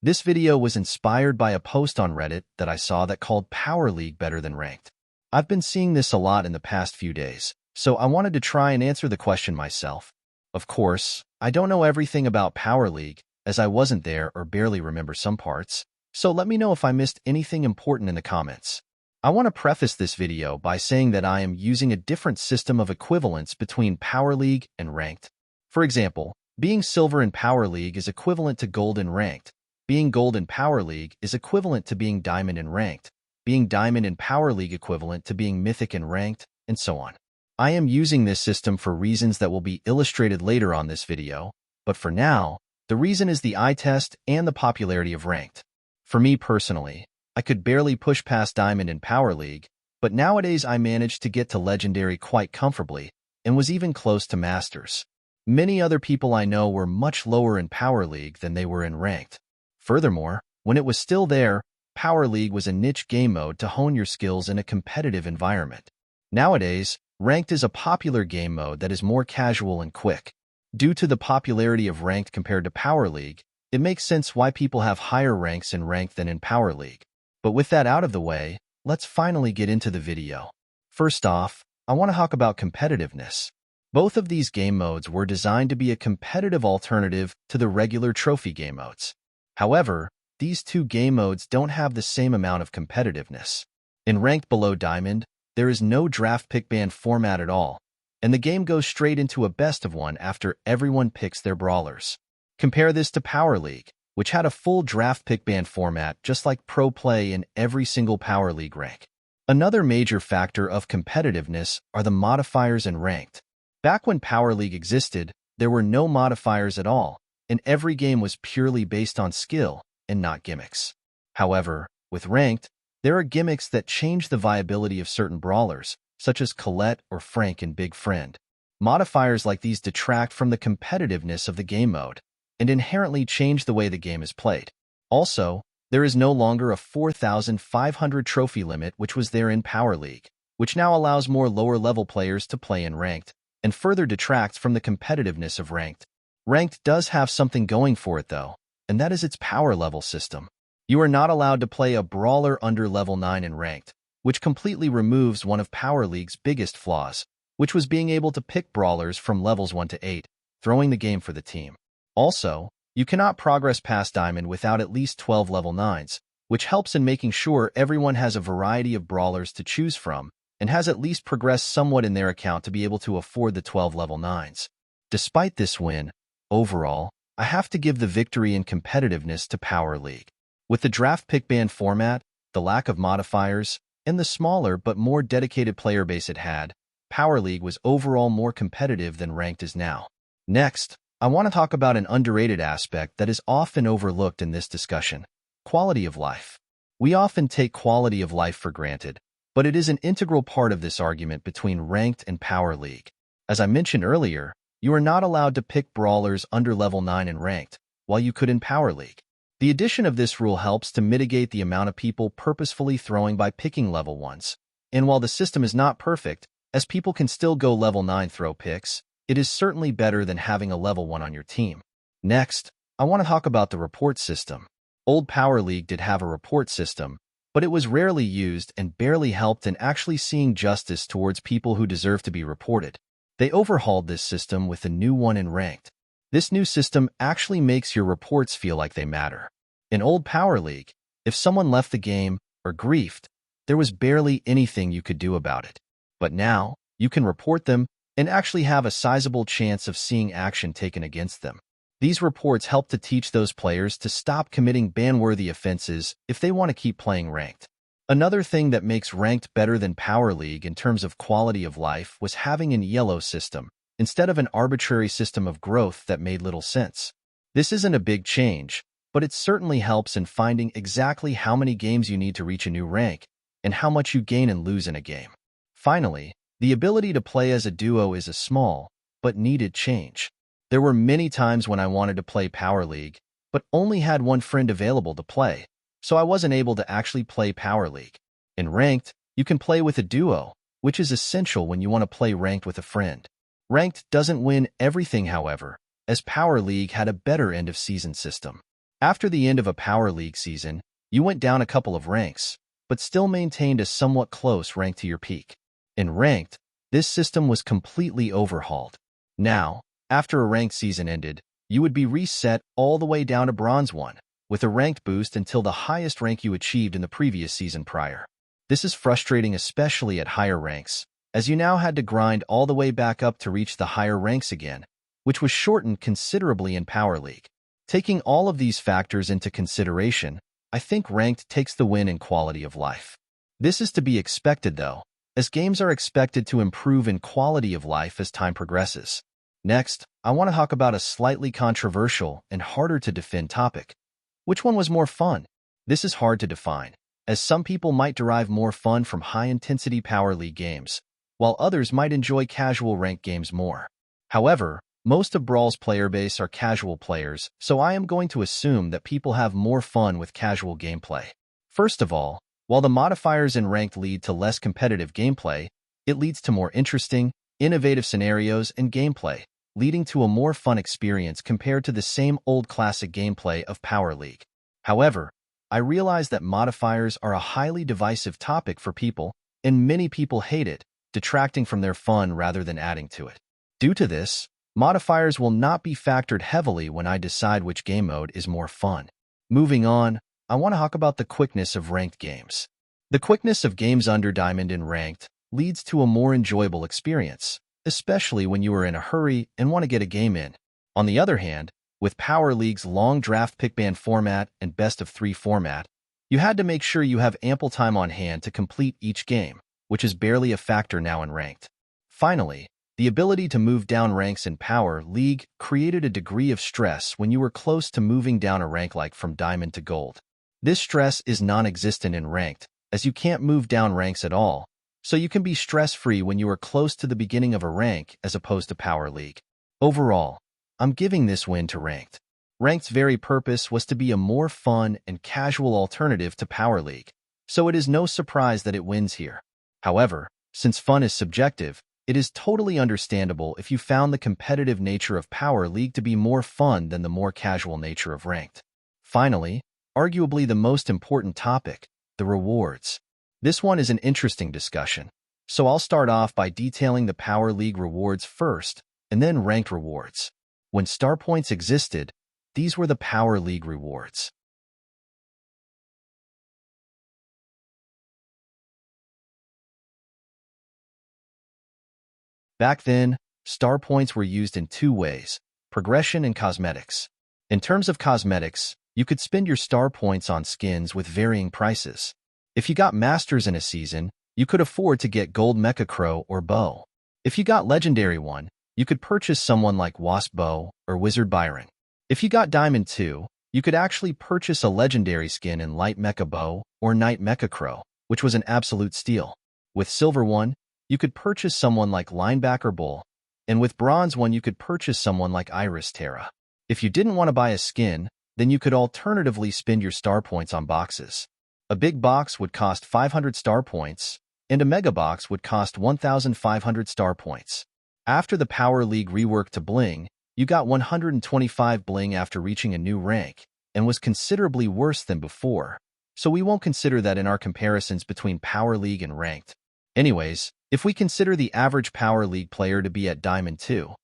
This video was inspired by a post on Reddit that I saw that called Power League better than Ranked. I've been seeing this a lot in the past few days, so I wanted to try and answer the question myself. Of course, I don't know everything about Power League, as I wasn't there or barely remember some parts, so let me know if I missed anything important in the comments. I want to preface this video by saying that I am using a different system of equivalence between Power League and Ranked. For example, being Silver in Power League is equivalent to Gold in Ranked. Being Gold in Power League is equivalent to being Diamond in Ranked. Being Diamond in Power League equivalent to being Mythic in Ranked, and so on. I am using this system for reasons that will be illustrated later on this video, but for now, the reason is the eye test and the popularity of Ranked. For me personally, I could barely push past Diamond in Power League, but nowadays I managed to get to Legendary quite comfortably and was even close to Masters. Many other people I know were much lower in Power League than they were in Ranked. Furthermore, when it was still there, Power League was a niche game mode to hone your skills in a competitive environment. Nowadays, Ranked is a popular game mode that is more casual and quick. Due to the popularity of Ranked compared to Power League, it makes sense why people have higher ranks in Ranked than in Power League. But with that out of the way, let's finally get into the video. First off, I want to talk about competitiveness. Both of these game modes were designed to be a competitive alternative to the regular trophy game modes. However, these two game modes don't have the same amount of competitiveness. In Ranked below Diamond, there is no draft pick ban format at all, and the game goes straight into a best of one after everyone picks their brawlers. Compare this to Power League, which had a full draft pick ban format just like Pro Play in every single Power League rank. Another major factor of competitiveness are the modifiers in Ranked. Back when Power League existed, there were no modifiers at all, and every game was purely based on skill and not gimmicks. However, with Ranked, there are gimmicks that change the viability of certain brawlers, such as Colette or Frank in Big Friend. Modifiers like these detract from the competitiveness of the game mode and inherently change the way the game is played. Also, there is no longer a 4,500 trophy limit which was there in Power League, which now allows more lower-level players to play in Ranked and further detracts from the competitiveness of Ranked. Ranked does have something going for it though, and that is its power level system. You are not allowed to play a brawler under level 9 in Ranked, which completely removes one of Power League's biggest flaws, which was being able to pick brawlers from levels 1 to 8, throwing the game for the team. Also, you cannot progress past Diamond without at least 12 level 9s, which helps in making sure everyone has a variety of brawlers to choose from and has at least progressed somewhat in their account to be able to afford the 12 level 9s. Despite this win, overall, I have to give the victory in competitiveness to Power League. With the draft pick ban format, the lack of modifiers, and the smaller but more dedicated player base it had, Power League was overall more competitive than Ranked is now. Next, I want to talk about an underrated aspect that is often overlooked in this discussion: quality of life. We often take quality of life for granted, but it is an integral part of this argument between Ranked and Power League. As I mentioned earlier, you are not allowed to pick brawlers under level 9 in Ranked, while you could in Power League. The addition of this rule helps to mitigate the amount of people purposefully throwing by picking level 1s. And while the system is not perfect, as people can still go level 9 throw picks, it is certainly better than having a level 1 on your team. Next, I want to talk about the report system. Old Power League did have a report system, but it was rarely used and barely helped in actually seeing justice towards people who deserve to be reported. They overhauled this system with a new one in Ranked. This new system actually makes your reports feel like they matter. In old Power League, if someone left the game or griefed, there was barely anything you could do about it. But now, you can report them and actually have a sizable chance of seeing action taken against them. These reports help to teach those players to stop committing ban-worthy offenses if they want to keep playing Ranked. Another thing that makes Ranked better than Power League in terms of quality of life was having an yellow system, instead of an arbitrary system of growth that made little sense. This isn't a big change, but it certainly helps in finding exactly how many games you need to reach a new rank and how much you gain and lose in a game. Finally, the ability to play as a duo is a small, but needed change. There were many times when I wanted to play Power League, but only had one friend available to play, so I wasn't able to actually play Power League. In Ranked, you can play with a duo, which is essential when you want to play Ranked with a friend. Ranked doesn't win everything, however, as Power League had a better end-of-season system. After the end of a Power League season, you went down a couple of ranks, but still maintained a somewhat close rank to your peak. In Ranked, this system was completely overhauled. Now, after a ranked season ended, you would be reset all the way down to Bronze 1, with a ranked boost until the highest rank you achieved in the previous season prior. This is frustrating, especially at higher ranks, as you now had to grind all the way back up to reach the higher ranks again, which was shortened considerably in Power League. Taking all of these factors into consideration, I think Ranked takes the win in quality of life. This is to be expected, though, as games are expected to improve in quality of life as time progresses. Next, I want to talk about a slightly controversial and harder to defend topic. Which one was more fun? This is hard to define, as some people might derive more fun from high-intensity Power League games, while others might enjoy casual ranked games more. However, most of Brawl's player base are casual players, so I am going to assume that people have more fun with casual gameplay. First of all, while the modifiers in Ranked lead to less competitive gameplay, it leads to more interesting, innovative scenarios and gameplay, leading to a more fun experience compared to the same old classic gameplay of Power League. However, I realize that modifiers are a highly divisive topic for people, and many people hate it, detracting from their fun rather than adding to it. Due to this, modifiers will not be factored heavily when I decide which game mode is more fun. Moving on, I want to talk about the quickness of ranked games. The quickness of games under Diamond in Ranked leads to a more enjoyable experience, especially when you are in a hurry and want to get a game in. On the other hand, with Power League's long draft pick ban format and best-of-3 format, you had to make sure you have ample time on hand to complete each game, which is barely a factor now in Ranked. Finally, the ability to move down ranks in Power League created a degree of stress when you were close to moving down a rank, like from Diamond to Gold. This stress is non-existent in Ranked, as you can't move down ranks at all, so you can be stress-free when you are close to the beginning of a rank as opposed to Power League. Overall, I'm giving this win to Ranked. Ranked's very purpose was to be a more fun and casual alternative to Power League, so it is no surprise that it wins here. However, since fun is subjective, it is totally understandable if you found the competitive nature of Power League to be more fun than the more casual nature of Ranked. Finally, arguably the most important topic, the rewards. This one is an interesting discussion, so I'll start off by detailing the Power League rewards first, and then Ranked rewards. When star points existed, these were the Power League rewards. Back then, star points were used in two ways: progression and cosmetics. In terms of cosmetics, you could spend your star points on skins with varying prices. If you got Masters in a season, you could afford to get Gold Mecha Crow or Bow. If you got Legendary 1, you could purchase someone like Wasp Bow or Wizard Byron. If you got Diamond 2, you could actually purchase a Legendary skin in Light Mecha Bow or Night Mecha Crow, which was an absolute steal. With Silver 1, you could purchase someone like Linebacker Bull, and with Bronze 1 you could purchase someone like Iris Terra. If you didn't want to buy a skin, then you could alternatively spend your star points on boxes. A big box would cost 500 star points, and a mega box would cost 1,500 star points. After the Power League reworked to Bling, you got 125 Bling after reaching a new rank, and was considerably worse than before, so we won't consider that in our comparisons between Power League and Ranked. Anyways, if we consider the average Power League player to be at Diamond 2,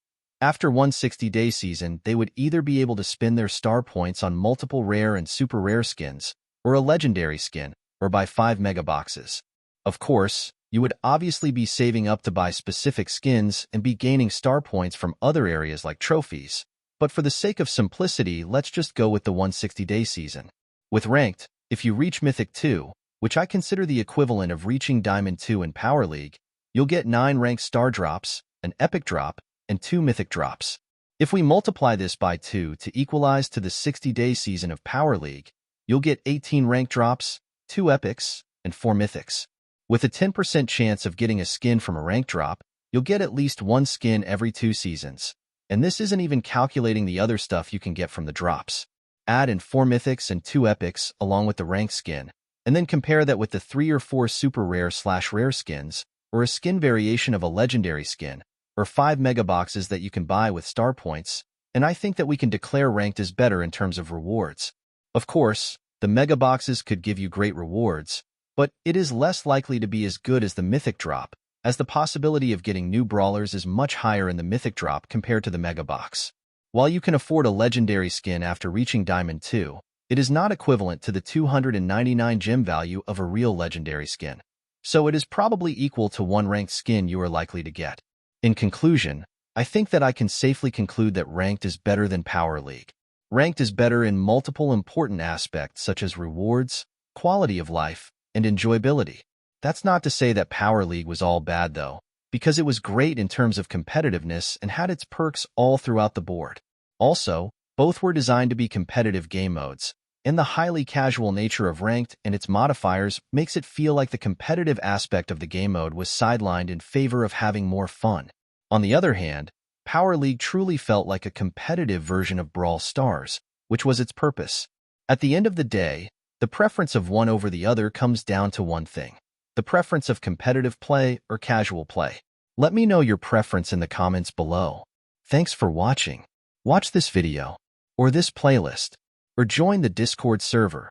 after one 60-day season, they would either be able to spend their star points on multiple rare and super rare skins, or a legendary skin, or buy 5 mega boxes. Of course, you would obviously be saving up to buy specific skins and be gaining star points from other areas like trophies, but for the sake of simplicity, let's just go with the 160-day season. With Ranked, if you reach Mythic 2, which I consider the equivalent of reaching Diamond 2 in Power League, you'll get 9 ranked star drops, an epic drop, and 2 mythic drops. If we multiply this by 2 to equalize to the 60-day season of Power League, you'll get 18 ranked drops, 2 epics, and 4 mythics. With a 10% chance of getting a skin from a ranked drop, you'll get at least 1 skin every 2 seasons. And this isn't even calculating the other stuff you can get from the drops. Add in 4 mythics and 2 epics along with the ranked skin, and then compare that with the 3 or 4 super rare/rare skins, or a skin variation of a legendary skin, or 5 mega boxes that you can buy with star points, and I think that we can declare Ranked as better in terms of rewards. Of course, the mega boxes could give you great rewards, but it is less likely to be as good as the mythic drop, as the possibility of getting new brawlers is much higher in the mythic drop compared to the mega box. While you can afford a legendary skin after reaching Diamond 2, it is not equivalent to the 299 gem value of a real legendary skin, so it is probably equal to one ranked skin you are likely to get. In conclusion, I think that I can safely conclude that Ranked is better than Power League. Ranked is better in multiple important aspects such as rewards, quality of life, and enjoyability. That's not to say that Power League was all bad though, because it was great in terms of competitiveness and had its perks all throughout the board. Also, both were designed to be competitive game modes, and the highly casual nature of Ranked and its modifiers makes it feel like the competitive aspect of the game mode was sidelined in favor of having more fun. On the other hand, Power League truly felt like a competitive version of Brawl Stars, which was its purpose. At the end of the day, the preference of one over the other comes down to one thing: the preference of competitive play or casual play. Let me know your preference in the comments below. Thanks for watching. Watch this video, or this playlist, or join the Discord server.